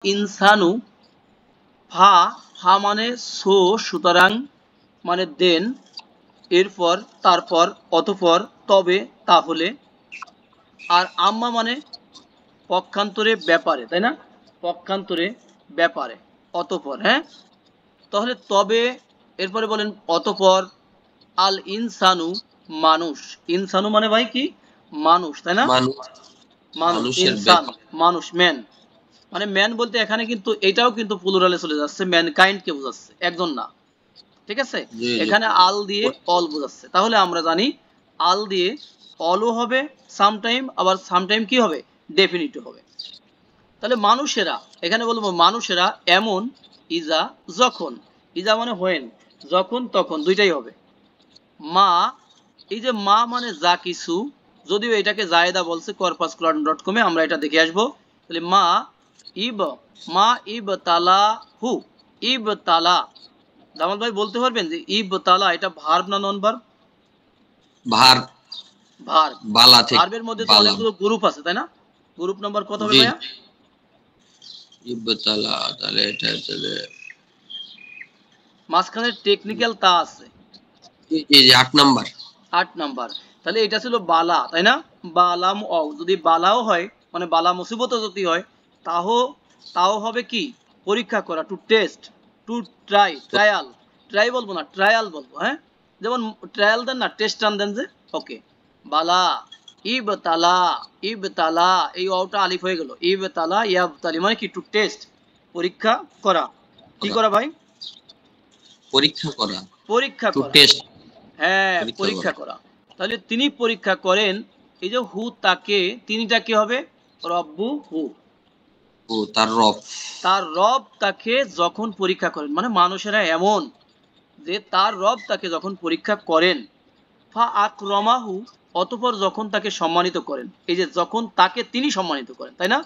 ইনসানু ফা ফা মানে সো সুতরাং মানে দেন, এরপর তারপর অতঃপর তবে তাহলে, আর আম্মা মানে পক্ষান্তরে ব্যাপারে, তাই না? পক্ষান্তরে ব্যাপারে অতঃপর, হ্যাঁ। তাহলে তবে এরপরে বলেন অতঃপর আল ইনসানু মানুষ, ইনসানু মানে ভাই কি মানুষ, তাই না? মানুষ মানুষ, মানুষের ইনসান ব্যাপার। মানুষ, ম্যান মানে ম্যান বলতে এখানে কিন্তু এটাও কিন্তু প্লুরালে চলে যাচ্ছে, ম্যানকাইন্ড কে বোঝাচ্ছে, একজন না, ঠিক আছে। জি জি এখানে আল দিয়ে অল বোঝাচ্ছে, তাহলে আমরা জানি আল দিয়ে অলও হবে সামটাইম, আবার সামটাইম কি হবে ডেফিনিটিভ হবে। তাহলে মানুষেরা, এখানে বলবো মানুষেরা এমন, ইজা যখন, ইজা মানে হোয়েন, যখন তখন দুইটাই হবে। মা, এই যে মা মানে যা কিছু, যদিও এটাকে জায়েদা বলছে corpuscularian.com-এ, আমরা এটা দেখে আসবো। তাহলে মা ইব, মা ইব তালা হু, ইব তালা, জামাল ভাই বলতে পারবেন যে ইব তালা এটা ভার্ব না নন ভার্ব? Verb, verb. বালা থেকে ভার্বের মধ্যে তো বালা। অনেকগুলো গ্রুপ আছে, তাই না? গ্রুপ নাম্বার কত হবে জি ভাইয়া? ইবতালা, তাহলে এটা তাহলে মাঝখানে টেকনিক্যাল তা আছে, জি জি 8 নাম্বার। 8 নাম্বার। তাহলে এটা ছিল বালা, তাই না? বালাম অ, যদি বালাও হয় মানে বালা মুসিবত যদি হয়, তাও তাও হবে কি পরীক্ষা করা, to test, to try, trial, try বলবো না ট্রায়াল বলবো, হ্যাঁ। যেমন ট্রায়াল দেন না, টেস্ট টান দেন যে, ওকে। বালা ইবতালা, ইবতালা এই অটা আলিফ হয়ে গেল, ইবতালা ইয়াবতালি মানে কি টু টেস্ট, পরীক্ষা করা। কি করা, করা ভাই? পরীক্ষা করা, পরীক্ষা টু করা, টেস্ট, হ্যাঁ পরীক্ষা পরীক্ষা করা। করা। তাহলে তিনি পরীক্ষা করেন, এই যে হু তাকে, তিনিটা কি হবে রব্বু হু, ও তার রব। তার রব তাকে যখন পরীক্ষা করেন, মানে মানুষেরা এমন যে তার রব তাকে যখন পরীক্ষা করেন, ফা আকরমাহু অতঃপর যখন তাকে সম্মানিত করেন, এই যে যখন তাকে তিনি সম্মানিত করেন, তাই না?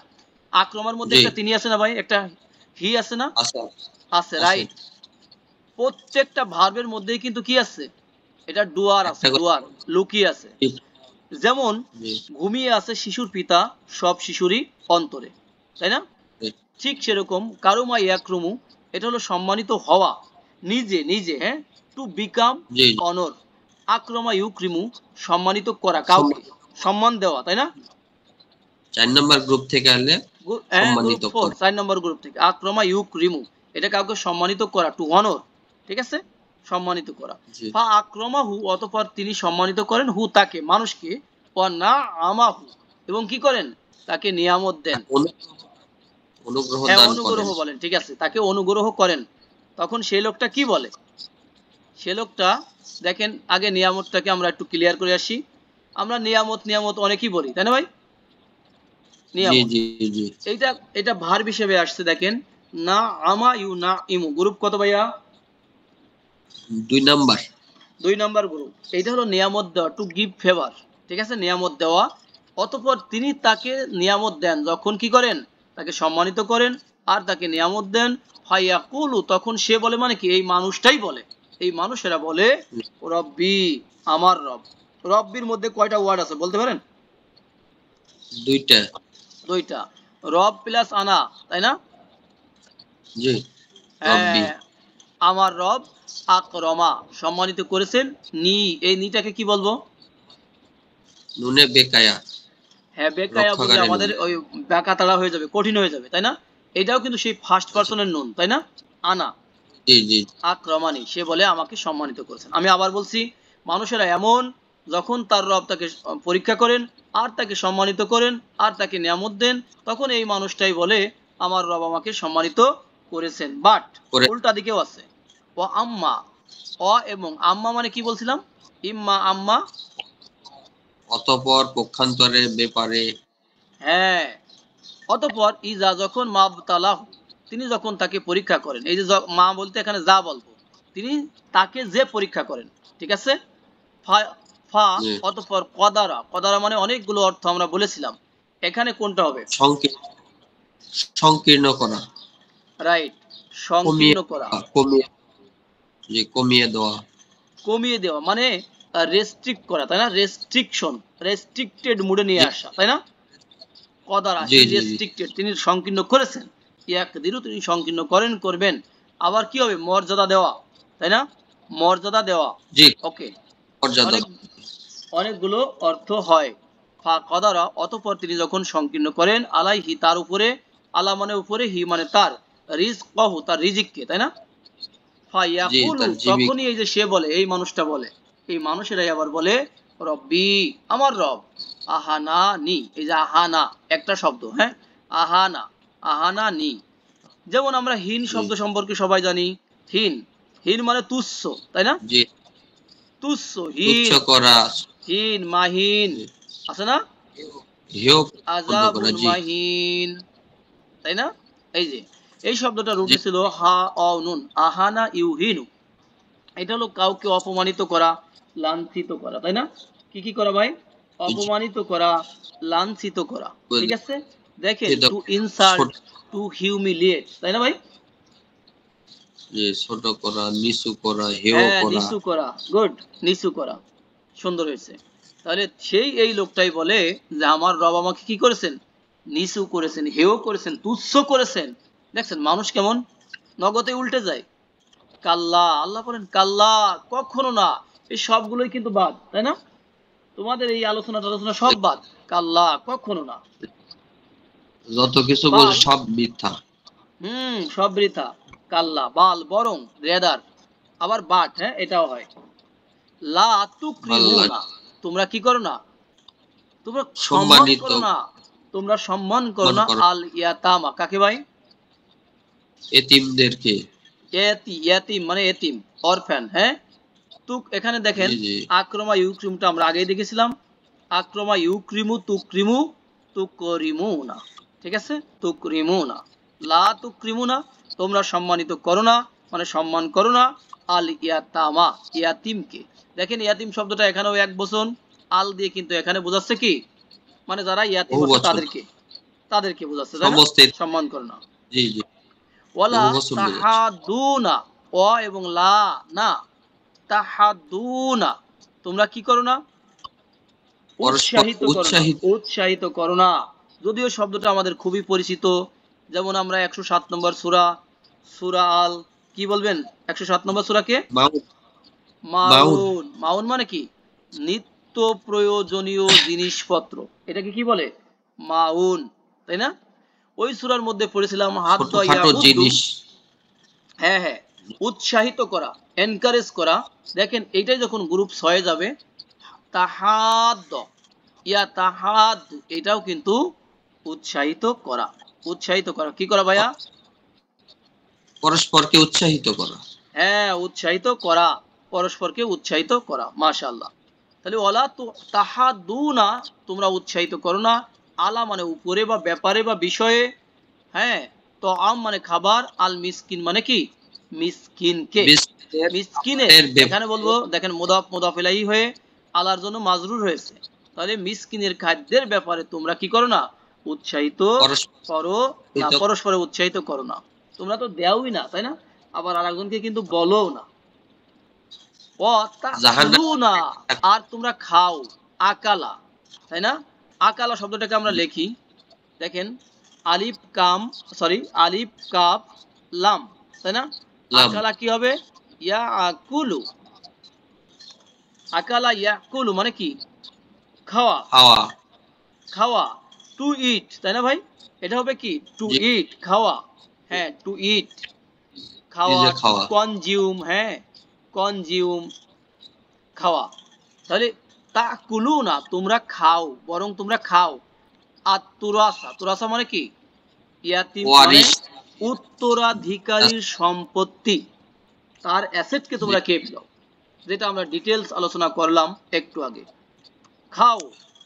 আক্রমার মধ্যে জি একটা তিনি আছে না ভাই, একটা হি আছে না? আছে আছে, আছে রাইট। প্রত্যেকটা ভার্বের মধ্যেই কিন্তু কি আছে, এটা ডুয়ার আছে, একটা করে। ডুয়ার লুকিয়ে আছে। জি যেমন জি ঘুমিয়ে আছে শিশুর পিতা সব শিশুরই অন্তরে, তাই না? জি ঠিক সেরকম কারুমা ইয়াক্রুমু, এটা হলো সম্মানিত হওয়া, নিজে নিজে, হ্যাঁ, টু বিকাম জি। অনর। আক্রমা ইউক্রিমু সম্মানিত করা, কাউকে সম্মান দেওয়া, তাই না? 4 নাম্বার গ্রুপ থেকে আনলে গ্রুপ সম্মানিত 4, করা। 4 নম্বর গ্রুপ থেকে আক্রমা ইউক্রিমু, এটা কাউকে সম্মানিত করা, টু অনর, ঠিক আছে, সম্মানিত করা। জি ফা আক্রমাহু অতঃপর তিনি সম্মানিত করেন হু তাকে, মানুষকে, ও না আমাহু এবং কি করেন তাকে নিয়ামত দেন, তাকে অনুগ্রহ হ্যাঁ দান অনুগ্রহ করেন। বলেন, ঠিক আছে, তাকে অনুগ্রহ করেন। তখন সেই লোকটা কি বলে, সে লোকটা, দেখেন আগে নিয়ামতটাকে আমরা একটু ক্লিয়ার করে আসি। আমরা নিয়ামত নিয়ামত অনেকই বলি, তাই না ভাই? জি নিয়ামত, জি জি এইটা এটা ভার্ব হিসেবে আসছে, দেখেন না আমা ইউ না ইমু, গ্রুপ কত ভাইয়া? 2 নাম্বার। 2 number group. এইটা হলো নিয়ামত দেওয়া, টু গিভ ফেভার, ঠিক আছে, নিয়ামত দেওয়া। অতঃপর তিনি তাকে নিয়ামত দেন যখন কি করেন, তাকে সম্মানিত করেন আর তাকে নিয়ামত দেন। ফায়াকুলু তখন সে বলে, মানে কি এই মানুষটাই বলে, এই মানুষেরা বলে রব্বি আমার রব। রব্বির মধ্যে কয়টা ওয়ার্ড আছে বলতে পারেন? 2টা। 2টা, রব প্লাস আনা, তাই না? জি রব্বি। হ্যাঁ, আমার রব আকরমা সম্মানিত করেছেন, নি, এই নিটাকে কি বলবো? নুনে বেকায়া, হ্যাঁ বেকায়া বললে রক্ষাকারী আমাদের নুন। ওই ব্যাকা তাড়া হয়ে যাবে, কঠিন হয়ে যাবে, তাই না? এটাও কিন্তু সেই ফার্স্ট আচ্ছা পার্সনের নুন, তাই না? আনা, জি জি আক্রমানি, সে বলে আমাকে সম্মানিত করেছেন। আমি আবার বলছি, মানুষেরা এমন, যখন তার রব তাকে পরীক্ষা করেন আর তাকে সম্মানিত করেন আর তাকে নিয়ামত দেন, তখন এই মানুষটাই বলে আমার রব আমাকে সম্মানিত করেছেন। বাট করে। উল্টা দিকেও আছে, ও আম্মা, অ এবং আম্মা মানে কি বলছিলাম, ইম্মা আম্মা, অতঃপর পক্ষান্তরে ব্যাপারে। হ্যাঁ। অতঃপর ইজা যখন মাবতালাহ, তিনি যখন তাকে পরীক্ষা করেন, এই যে মা বলতে এখানে যা বলবো, তিনি তাকে যে পরীক্ষা করেন, ঠিক আছে। ফা ফা জি অতঃপর কদারা, কদারা মানে অনেকগুলো অর্থ আমরা বলেছিলাম, এখানে কোনটা হবে? সংকীর্ণ করা, রাইট, কমিয়ে সংকীর্ণ করা, কমিয়ে, জি কমিয়ে দেওয়া। কমিয়ে দেওয়া মানে রেস্ট্রিক্ট করা, তাই না? রেস্ট্রিকশন, রেস্ট্রিক্টেড মুডে নিয়ে জি আসা, তাই না? কদারা জি হি জি জি রেস্ট্রিক্টেড, তিনি সংকীর্ণ করেছেন। ইয়াকদিরু তিনি সংকীর্ণ করেন করবেন। আবার কি হবে? মর্যাদা দেওয়া, তাই না? মর্যাদা দেওয়া। জি, ওকে, মর্যাদা। অনেক অনেকগুলো অর্থ হয়। ফাকাদারা অতঃপর তিনি যখন সংকীর্ণ করেন, আলাইহি তার উপরে, আলা মানে উপরে, হি মানে তার, রিজকাহু তার রিজিককে, তাই না? জি, ফায়াকুলু তার জীবিকা। তখনই এই যে সে বলে, এই মানুষটা বলে, এই মানুষেরাই আবার বলে রব্বি আমার রব, আহানা নি, এই যে আহানা একটা শব্দ, হ্যাঁ, আহানা, আহানা নি। যেমন আমরা হীন জি, শব্দ সম্পর্কে সবাই জানি, হীন, হীন মানে তুচ্ছ, তাই না? জি, তুচ্ছ, তুচ্ছ হীন, করা, হীন মাহিন, জি, আছে না? হেয় বন্ধ করা। আজাবুন জি, মাহিন, তাই না? এই যে এই শব্দটা জি, রুটে ছিল হা অ নুন, আহানা ইউহিনু। এটা হলো কাউকে অপমানিত করা, লাঞ্ছিত করা, তাই না? কি কি করা ভাই? জি, অপমানিত করা, লাঞ্ছিত করা, ঠিক বুঝলি। আছে? দেখেন, ছোট, টু ইনসাল্ট, ছোট, টু হিউমিলিয়েট, তাই না ভাই? যে ছোট করা, নিচু করা, হেয় হ্যাঁ, করা। নিচু করা, গুড, নিচু করা, সুন্দর হয়েছে। তাহলে সেই এই লোকটাই বলে যে আমার রব আমাকে কি করেছেন? নিচু করেছেন, হেয় করেছেন, তুচ্ছ করেছেন। দেখছেন মানুষ কেমন নগদে উল্টে যায়। কাল্লা, আল্লাহ বলেন কাল্লা, কখনো না। এই সবগুলোই কিন্তু বাদ, তাই না? তোমাদের এই আলোচনা টালোচনা সব বাদ। কাল্লা, কখনো না। যত কিছু বলছে বাল, সব মিথ্যা। সব বৃথা। কাল্লা, বাল বরং, রেদার, আবার বাট, হ্যাঁ এটাও হয়। লা আল্লাহ তুকরিমুনা, তোমরা কি করো না? তোমরা সম্মান সম্মানিত করো না, তোমরা সম্মান করো মান না করা আল ইয়াতামা, কাকে ভাই? এতিমদেরকে। ইয়াতিম মানে এতিম, অরফ্যান, হ্যাঁ। তুক এখানে দেখেন, জি, জি, আক্রমা ইউক্রিমটা আমরা আগেই দেখেছিলাম। আক্রমা ইউক্রিমু, তুক্রিমু, তুকরিমু না, ঠিক আছে? তুকরিমু না, লা তুকরিমু না, তোমরা সম্মানিত করো না, মানে সম্মান করো না আল ইয়াতামা, ইয়াতিমকে। দেখেন ইয়াতিম শব্দটা এখানেও এক বচন, আল দিয়ে কিন্তু এখানে বোঝাচ্ছে কি? মানে যারা ইয়াতিম বহু আছে বছর, তাদেরকে, তাদেরকে বোঝাচ্ছে, তাই না? সমস্ত সম্মান করো না। জি, জি, ওয়ালা বহু বছর বোঝাচ্ছে। তাহাদুনা, অ এবং লা না, তাহাদুনা, তোমরা কি করো না? পরস্পর উৎসাহিত করো না, উৎসাহিত। উৎসাহিত করো না। যদিও শব্দটা আমাদের খুবই পরিচিত। যেমন আমরা 107 নম্বর সূরা, সূরা আল, কি বলবেন 107 নম্বর সূরাকে? মাউন, মাউন। মাউন, মাউন মানে কি? নিত্য প্রয়োজনীয় জিনিসপত্র, এটাকে কি বলে? মাউন, তাই না? ওই সূরার মধ্যে পড়েছিলাম হাদ্দা ছোটখাটো ইয়াহুদ্দু, জিনিস। হ্যাঁ হ্যাঁ, উৎসাহিত করা, এনকারেজ করা। দেখেন এইটাই যখন গ্রুপ 6 যাবে, তাহাদ, ইয়া তাহাদ, এটাও কিন্তু উৎসাহিত করা, উৎসাহিত করা, কি করা ভাইয়া? পরস্পরকে উৎসাহিত করা। হ্যাঁ, উৎসাহিত করা, পরস্পরকে উৎসাহিত করা, মাশাআল্লাহ। তাহলে ওয়ালা তো তাহাদুনা, তোমরা উৎসাহিত করো না, আলা মানে উপরে বা ব্যাপারে বা বিষয়ে, হ্যাঁ, তো আম মানে খাবার, আল মিসকিন মানে কি? মিসকিনকে, বিস্কিটের মিসকিনের, খাবারের এখানে ব্যাপারে বলবো দেখেন মুদাফ মুদাফ ইলাইহি হয়ে আলার জন্য মাজরুর হয়েছে। তাহলে মিসকিনের খাদ্যের ব্যাপারে তোমরা কি করো না? উৎসাহিত পরস্পর করো না, পরস্পরে উৎসাহিত করো না। তোমরা তো দেওই না, তাই না? আবার আরেকজনকে কিন্তু বলো না। ও তাকুলু জাহান্নাম। না, আর তোমরা খাও, আকালা, তাই না? আকালা শব্দটাকে আমরা লিখি, দেখেন, আলিফ কাম, সরি, আলিফ কাফ লাম, তাই না? লাম, আকালা কি হবে? ইয়া আকুলু, আকালা ইয়াকুলু মানে কি? খাওয়া, খাওয়া। খাওয়া, টু ইট, তাই না ভাই? এটা হবে কি? টু জি, ইট, খাওয়া, হ্যাঁ, টু ইট, খাওয়া, নিজে টু খাওয়া। কনজিউম, হ্যাঁ, কনজিউম, খাওয়া। তাহলে তাকুলু না, তোমরা খাও, বরং তোমরা খাও। আর তুরাসা, তুরাসা মানে কি? ইয়াতিম মানে ওয়ারিশ। উত্তরাধিকারীর সম্পত্তি, তার অ্যাসেটকে জি, তোমরা খেয়ে ফেলো, যেটা আমরা ডিটেলস আলোচনা করলাম একটু আগে। খাও,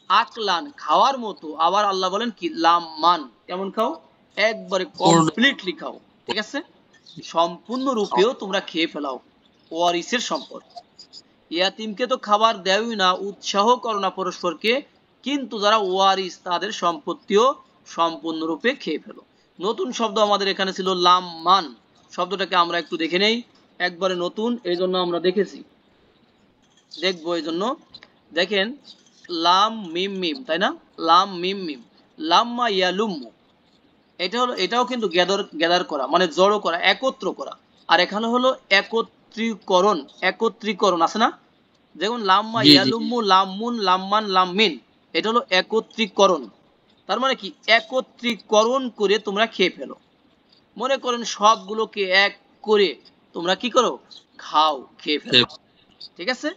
আকলান খাওয়ার মতো, আবার আল্লাহ বলেন কি? লামান, কেমন খাও? একবারে পূর্ণ কমপ্লিটলি খাও, ঠিক আছে? সম্পূর্ণ রূপেও তোমরা খেয়ে ফেলাও ওয়ারিসের সম্পদ। ইয়াতিমকে তো খাবার দেওই না, উৎসাহ করো না পরস্পরকে, কিন্তু যারা ওয়ারিস তাদের সম্পত্তিও সম্পূর্ণরূপে খেয়ে ফেলো। নতুন শব্দ আমাদের এখানে ছিল লাম্মান, শব্দটাকে আমরা একটু দেখে নেই, একবারে নতুন, এই জন্য আমরা দেখেছি, দেখবো এই জন্য। দেখেন, লাম মিম মিম, তাই না? লাম মিম মিম, লাম্মা ইয়ালুম্মু, এটাও কিন্তু গ্যাদার করা মানে জড়ো করা, একত্র করা। আর এখানে হলো একত্রীকরণ আছে না, যেমন লাম্মা, জি জি ইয়ালুম্মু, লাম্মুন, লাম্মান, লাম্মিন, এটা হলো একত্রীকরণ। তার মানে কি একত্রীকরণ করে তোমরা খেয়ে ফেলো। মনে করেন সবগুলোকে এক করে তোমরা কি করো, খাও, খেয়ে ফেলো। ঠিক আছে।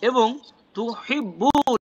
এবং তুহিব্বুন